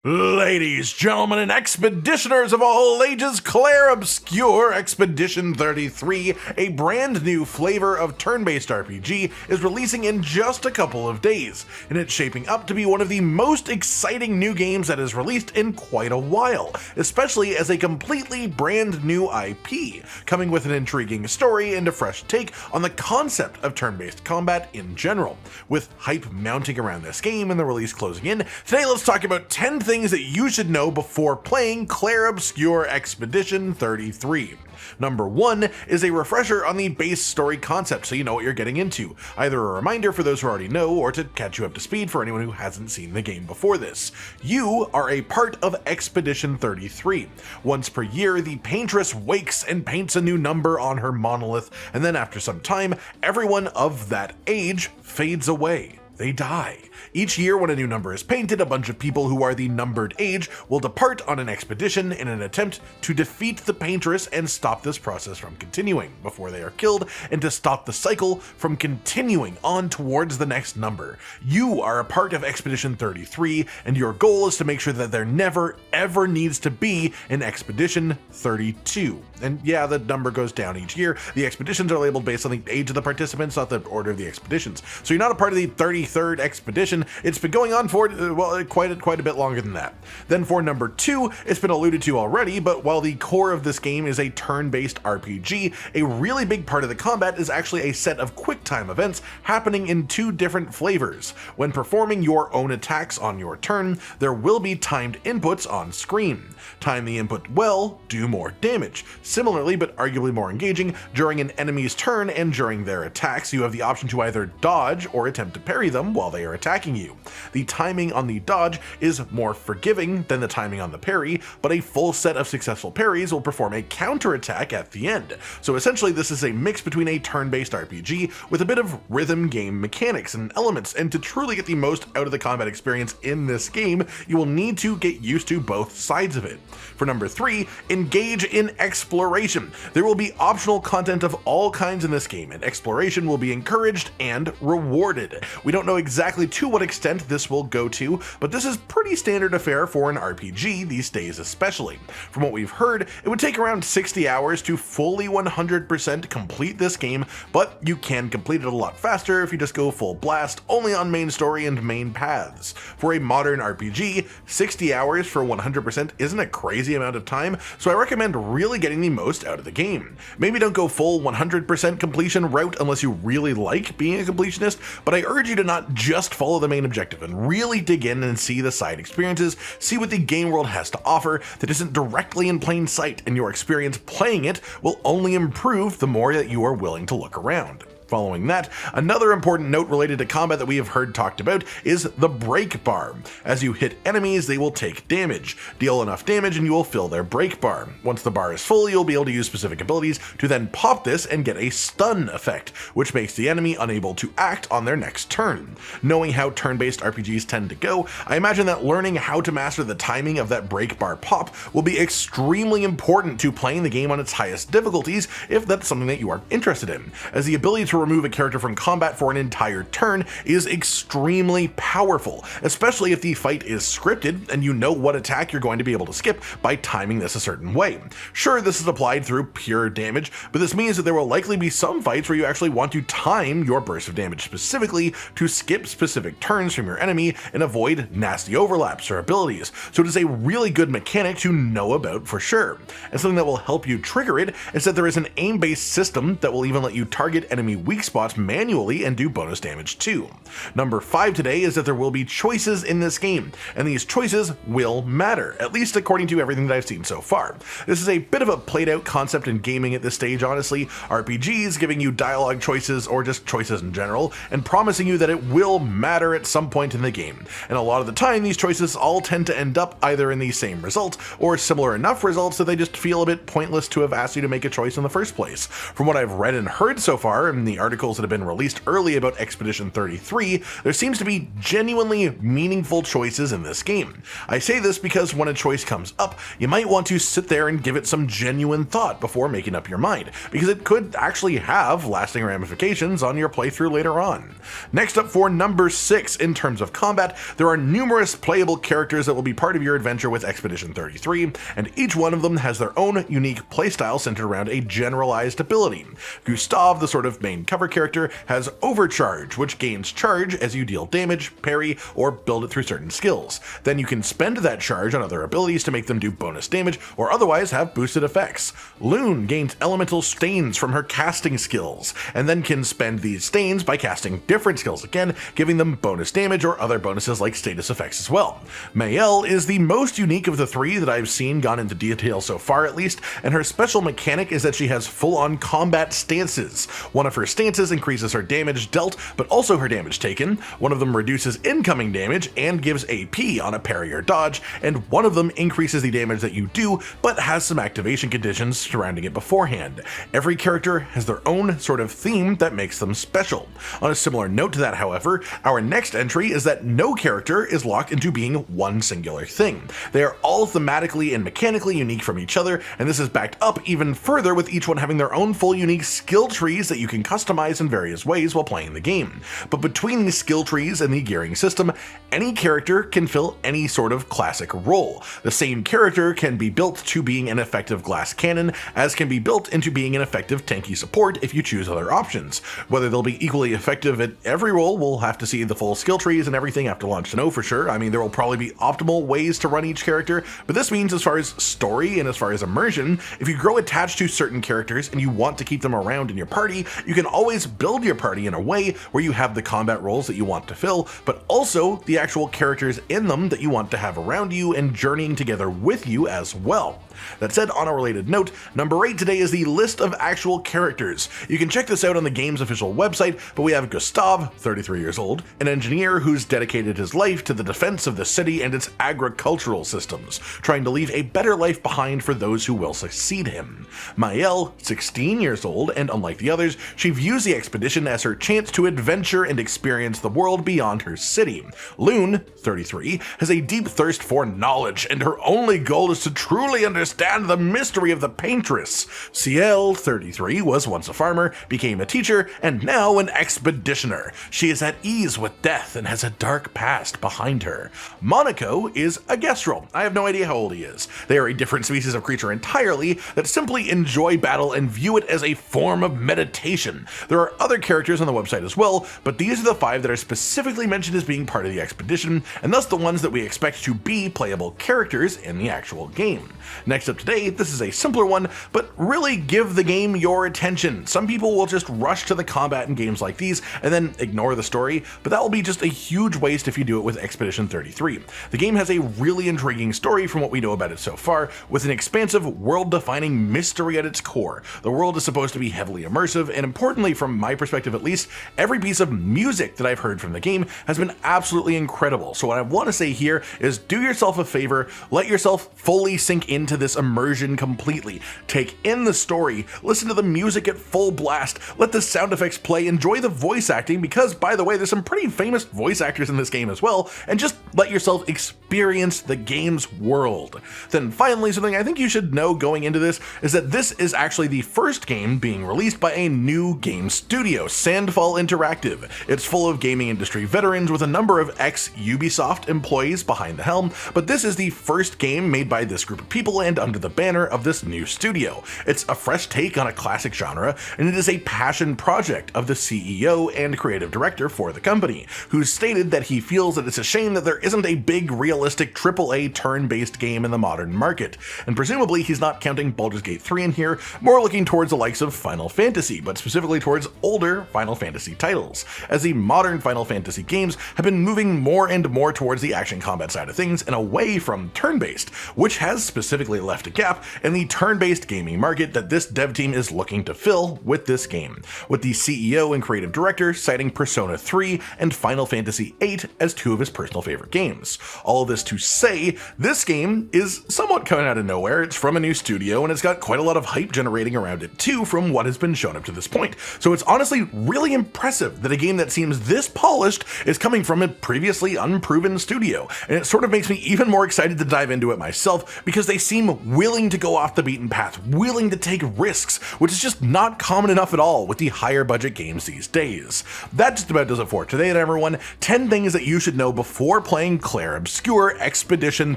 Ladies, gentlemen, and expeditioners of all ages, Clair Obscur Expedition 33, a brand new flavor of turn-based RPG, is releasing in just a couple of days, and it's shaping up to be one of the most exciting new games that is released in quite a while, especially as a completely brand new IP, coming with an intriguing story and a fresh take on the concept of turn-based combat in general. With hype mounting around this game and the release closing in, today let's talk about 10 things that you should know before playing Clair Obscur Expedition 33. Number 1 is a refresher on the base story concept so you know what you're getting into, either a reminder for those who already know or to catch you up to speed for anyone who hasn't seen the game before this. You are a part of Expedition 33. Once per year, the paintress wakes and paints a new number on her monolith, and then after some time, everyone of that age fades away. They die. Each year when a new number is painted, a bunch of people who are the numbered age will depart on an expedition in an attempt to defeat the paintress and stop this process from continuing before they are killed, and to stop the cycle from continuing on towards the next number. You are a part of Expedition 33, and your goal is to make sure that there never ever needs to be an Expedition 32. And yeah, the number goes down each year. The expeditions are labeled based on the age of the participants, not the order of the expeditions. So you're not a part of the 33rd expedition. It's been going on for, well, quite a bit longer than that. Then for number 2, it's been alluded to already, but while the core of this game is a turn-based RPG, a really big part of the combat is actually a set of quick-time events happening in 2 different flavors. When performing your own attacks on your turn, there will be timed inputs on screen. Time the input well, do more damage. Similarly, but arguably more engaging, during an enemy's turn and during their attacks, you have the option to either dodge or attempt to parry them while they are attacking you. The timing on the dodge is more forgiving than the timing on the parry, but a full set of successful parries will perform a counterattack at the end. So essentially this is a mix between a turn-based RPG with a bit of rhythm game mechanics and elements, and to truly get the most out of the combat experience in this game, you will need to get used to both sides of it. For number 3, engage in exploration. There will be optional content of all kinds in this game, and exploration will be encouraged and rewarded. We don't know exactly to what extent this will go to, but this is pretty standard affair for an RPG these days especially. From what we've heard, it would take around 60 hours to fully 100% complete this game, but you can complete it a lot faster if you just go full blast only on main story and main paths. For a modern RPG, 60 hours for 100% isn't a crazy amount of time, so I recommend really getting the most out of the game. Maybe don't go full 100% completion route unless you really like being a completionist, but I urge you to not just follow the main objective and really dig in and see the side experiences, see what the game world has to offer that isn't directly in plain sight, and your experience playing it will only improve the more that you are willing to look around. Following that, another important note related to combat that we have heard talked about is the break bar. As you hit enemies, they will take damage. Deal enough damage and you will fill their break bar. Once the bar is full, you'll be able to use specific abilities to then pop this and get a stun effect, which makes the enemy unable to act on their next turn. Knowing how turn-based RPGs tend to go, I imagine that learning how to master the timing of that break bar pop will be extremely important to playing the game on its highest difficulties if that's something that you are interested in, as the ability to remove a character from combat for an entire turn is extremely powerful, especially if the fight is scripted and you know what attack you're going to be able to skip by timing this a certain way. Sure, this is applied through pure damage, but this means that there will likely be some fights where you actually want to time your burst of damage specifically to skip specific turns from your enemy and avoid nasty overlaps or abilities, so it is a really good mechanic to know about for sure. And something that will help you trigger it is that there is an aim-based system that will even let you target enemy weak spots manually and do bonus damage too. Number 5 today is that there will be choices in this game, and these choices will matter, at least according to everything that I've seen so far. This is a bit of a played out concept in gaming at this stage, honestly. RPGs giving you dialogue choices or just choices in general, and promising you that it will matter at some point in the game. And a lot of the time, these choices all tend to end up either in the same result or similar enough results that they just feel a bit pointless to have asked you to make a choice in the first place. From what I've read and heard so far in the articles that have been released early about Expedition 33, there seems to be genuinely meaningful choices in this game. I say this because when a choice comes up, you might want to sit there and give it some genuine thought before making up your mind, because it could actually have lasting ramifications on your playthrough later on. Next up, for number 6, in terms of combat, there are numerous playable characters that will be part of your adventure with Expedition 33, and each one of them has their own unique playstyle centered around a generalized ability. Gustav, the sort of main cover character, has Overcharge, which gains charge as you deal damage, parry, or build it through certain skills. Then you can spend that charge on other abilities to make them do bonus damage or otherwise have boosted effects. Lune gains elemental stains from her casting skills, and then can spend these stains by casting different skills again, giving them bonus damage or other bonuses like status effects as well. Mael is the most unique of the three that I've seen gone into detail so far at least, and her special mechanic is that she has full-on combat stances. One of her stances increases her damage dealt, but also her damage taken. One of them reduces incoming damage and gives AP on a parry or dodge, and one of them increases the damage that you do, but has some activation conditions surrounding it beforehand. Every character has their own sort of theme that makes them special. On a similar note to that, however, our next entry is that no character is locked into being one singular thing. They are all thematically and mechanically unique from each other, and this is backed up even further with each one having their own full unique skill trees that you can customize in various ways while playing the game. But between these skill trees and the gearing system, any character can fill any sort of classic role. The same character can be built to being an effective glass cannon, as can be built into being an effective tanky support if you choose other options. Whether they'll be equally effective at every role, we'll have to see the full skill trees and everything after launch to know for sure. I mean, there will probably be optimal ways to run each character, but this means as far as story and as far as immersion, if you grow attached to certain characters and you want to keep them around in your party, you can always build your party in a way where you have the combat roles that you want to fill, but also the actual characters in them that you want to have around you and journeying together with you as well. That said, on a related note, number 8 today is the list of actual characters. You can check this out on the game's official website, but we have Gustav, 33 years old, an engineer who's dedicated his life to the defense of the city and its agricultural systems, trying to leave a better life behind for those who will succeed him. Mael, 16 years old, and unlike the others, she views the expedition as her chance to adventure and experience the world beyond her city. Lune, 33, has a deep thirst for knowledge, and her only goal is to truly understand the mystery of the paintress. Ciel, 33, was once a farmer, became a teacher, and now an expeditioner. She is at ease with death and has a dark past behind her. Monaco is a Gestrel. I have no idea how old he is. They are a different species of creature entirely that simply enjoy battle and view it as a form of meditation. There are other characters on the website as well, but these are the 5 that are specifically mentioned as being part of the expedition, and thus the ones that we expect to be playable characters in the actual game. Next up today, this is a simpler one, but really give the game your attention. Some people will just rush to the combat in games like these and then ignore the story, but that will be just a huge waste if you do it with Expedition 33. The game has a really intriguing story from what we know about it so far, with an expansive, world-defining mystery at its core. The world is supposed to be heavily immersive, and importantly, from my perspective at least, every piece of music that I've heard from the game has been absolutely incredible. So what I want to say here is do yourself a favor, let yourself fully sink into this immersion completely. Take in the story, listen to the music at full blast, let the sound effects play, enjoy the voice acting, because by the way, there's some pretty famous voice actors in this game as well, and just let yourself experience the game's world. Then finally, something I think you should know going into this is that this is actually the first game being released by a new game studio, Sandfall Interactive. It's full of gaming industry veterans with a number of ex-Ubisoft employees behind the helm, but this is the first game made by this group of people and under the banner of this new studio. It's a fresh take on a classic genre, and it is a passion project of the CEO and creative director for the company, who stated that he feels that it's a shame that there isn't a big, realistic AAA turn-based game in the modern market, and presumably he's not counting Baldur's Gate 3 in here, more looking towards the likes of Final Fantasy, but specifically towards older Final Fantasy titles, as the modern Final Fantasy games have been moving more and more towards the action combat side of things and away from turn-based, which has specifically left a gap in the turn-based gaming market that this dev team is looking to fill with this game, with the CEO and creative director citing Persona 3 and Final Fantasy 8 as 2 of his personal favorite games. All of this to say, this game is somewhat coming out of nowhere. It's from a new studio, and it's got quite a lot of hype generating around it too from what has been shown up to this point, So it's honestly really impressive that a game that seems this polished is coming from a previously unproven studio, and it sort of makes me even more excited to dive into it myself because they seem willing to go off the beaten path, willing to take risks, which is just not common enough at all with the higher budget games these days. That just about does it for today, everyone. 10 things that you should know before playing Clair Obscur Expedition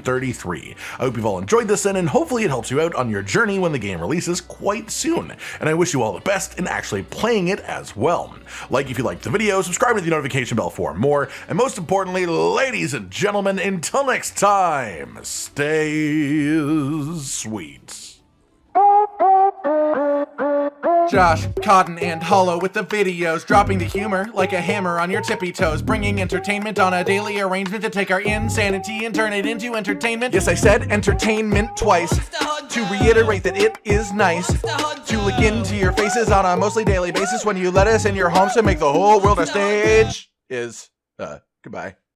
33. I hope you've all enjoyed this and hopefully it helps you out on your journey when the game releases quite soon, and I wish you all the best in actually playing it as well. Like if you liked the video, subscribe to the notification bell for more, and most importantly, ladies and gentlemen, until next time, stay sweet. Josh, Cotton, and Hollow with the videos, dropping the humor like a hammer on your tippy toes, bringing entertainment on a daily arrangement to take our insanity and turn it into entertainment. Yes, I said entertainment twice, to reiterate that it is nice to look into your faces on a mostly daily basis when you let us in your homes to make the whole world a stage. Goodbye.